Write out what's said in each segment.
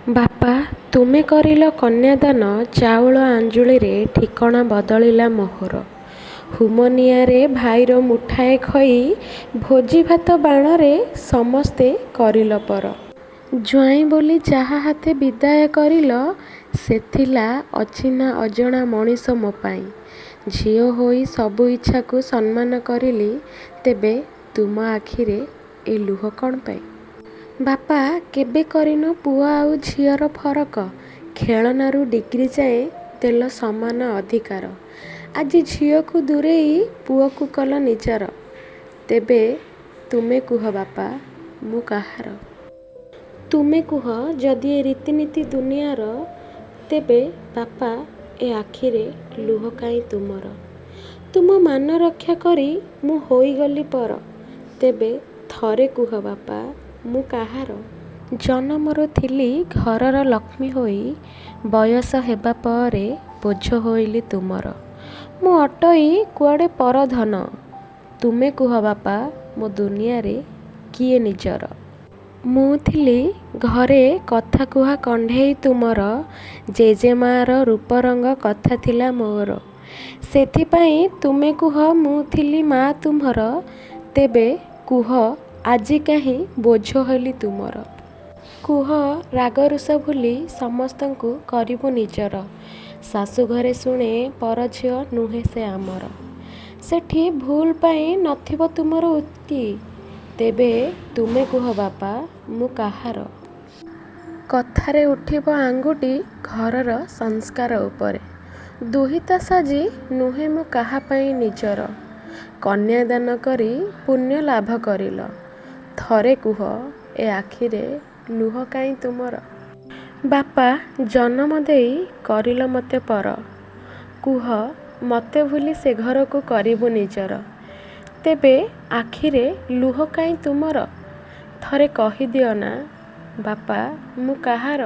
ବାପା, ତୁମେ କରିଲ କନ୍ୟାଦାନ, ଚାଉଳ ଆଞ୍ଜୁଳିରେ ଠିକଣା ବଦଳିଲା ମୋହର। ହୁମନିଆଁରେ ଭାଇର ମୁଠାଏ ଖଇ, ଭୋଜିଭାତ ବାଣରେ ସମସ୍ତେ କରିଲ ପର। ଜ୍ୱାଇଁ ବୋଲି ଯାହା ହାତେ ବିଦାୟ କରିଲ, ସେ ଥିଲା ଅଚିହ୍ନା ଅଜଣା ମଣିଷ ମୋ ପାଇଁ। ଝିଅ ହୋଇ ସବୁ ଇଚ୍ଛାକୁ ସମ୍ମାନ କରିଲି, ତେବେ ତୁମ ଆଖିରେ ଏ ଲୁହ କ'ଣ ପାଇଁ? ବାପା, କେବେ କରିନ ପୁଅ ଆଉ ଝିଅର ଫରକ? ଖେଳନାରୁ ଡିଗ୍ରୀ ଯାଏଁ ଦେଲ ସମାନ ଅଧିକାର। ଆଜି ଝିଅକୁ ଦୂରେଇ ପୁଅକୁ କଲ ନିଜର। ତେବେ ତୁମେ କୁହ ବାପା, ମୁଁ କାହାର? ତୁମେ କୁହ, ଯଦି ଏ ରୀତିନୀତି ଦୁନିଆର, ତେବେ ବାପା ଏ ଆଖିରେ ଲୁହ କାହିଁ ତୁମର? ତୁମ ମାନ ରକ୍ଷା କରି ମୁଁ ହୋଇଗଲି ପର। ତେବେ ଥରେ କୁହ ବାପା, ମୁଁ କାହାର? ଜନମରୁ ଥିଲି ଘରର ଲକ୍ଷ୍ମୀ ହୋଇ, ବୟସ ହେବା ପରେ ବୋଝ ହୋଇଲି ତୁମର। ମୁଁ ଅଟଇ କୁଆଡ଼େ ପରଧନ। ତୁମେ କୁହ ବାପା, ମୋ ଦୁନିଆରେ କିଏ ନିଜର? ମୁଁ ଥିଲି ଘରେ କଥା କୁହା କଣ୍ଢେଇ ତୁମର, ଜେଜେମାର ରୂପରଙ୍ଗ କଥା ଥିଲା ମୋର। ସେଥିପାଇଁ ତୁମେ କୁହ ମୁଁ ଥିଲି ମା ତୁମର। ତେବେ କୁହ, ଆଜି କାହିଁ ବୋଝ ହେଲି ତୁମର? କୁହ, ରାଗରୁଷା ଭୁଲି ସମସ୍ତଙ୍କୁ କରିବୁ ନିଜର। ଶାଶୁଘରେ ଶୁଣେ ପର ଝିଅ ନୁହେଁ ସେ ଆମର। ସେଠି ଭୁଲ ପାଇଁ ନଥିବ ତୁମର ଉକ୍ତି। ତେବେ ତୁମେ କୁହ ବାପା, ମୁଁ କାହାର? କଥାରେ ଉଠିବ ଆଙ୍ଗୁଠି ଘରର ସଂସ୍କାର ଉପରେ। ଦୁହିତା ସାଜି ନୁହେଁ ମୁଁ କାହା ପାଇଁ ନିଜର। କନ୍ୟାଦାନ କରି ପୁଣ୍ୟ ଲାଭ କରିଲ। ଥରେ କୁହ, ଏ ଆଖିରେ ଲୁହ କାହିଁ ତୁମର? ବାପା, ଜନମ ଦେଇ କରିଲ ମୋତେ ପର। କୁହ, ମୋତେ ଭୁଲି ସେ ଘରକୁ କରିବୁ ନିଜର। ତେବେ ଆଖିରେ ଲୁହ କାହିଁ ତୁମର? ଥରେ କହିଦିଅ ନା ବାପା, ମୁଁ କାହାର?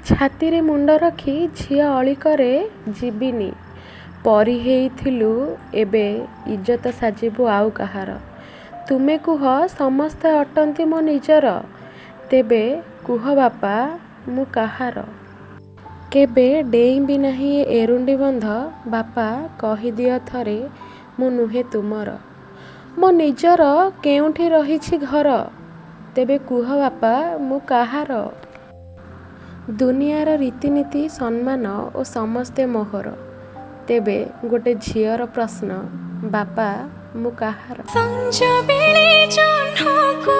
ଛାତିରେ ମୁଣ୍ଡ ରଖି ଝିଅ ଅଳି କରେ ଯିବିନି। ପରୀ ହେଇଥିଲୁ, ଏବେ ଇଜ୍ଜତ ସାଜିବୁ ଆଉ କାହାର? ତୁମେ କୁହ, ସମସ୍ତେ ଅଟନ୍ତି ମୋ ନିଜର। ତେବେ କୁହ ବାପା, ମୁଁ କାହାର? କେବେ ଡେଇଁବି ନାହିଁ ଏ ଏରୁଣ୍ଡି ବନ୍ଧ। ବାପା, କହିଦିଅ ଥରେ, ମୁଁ ନୁହେଁ ତୁମର। ମୋ ନିଜର କେଉଁଠି ରହିଛି ଘର? ତେବେ କୁହ ବାପା, ମୁଁ କାହାର? ଦୁନିଆର ରୀତିନୀତି ସମ୍ମାନ ଓ ସମସ୍ତେ ମୋହର। ତେବେ ଗୋଟେ ଝିଅର ପ୍ରଶ୍ନ, ବାପା, ମୁଁ କାହାର? ସଞ୍ଜ ବେଳେ ଜହ୍ନକୁ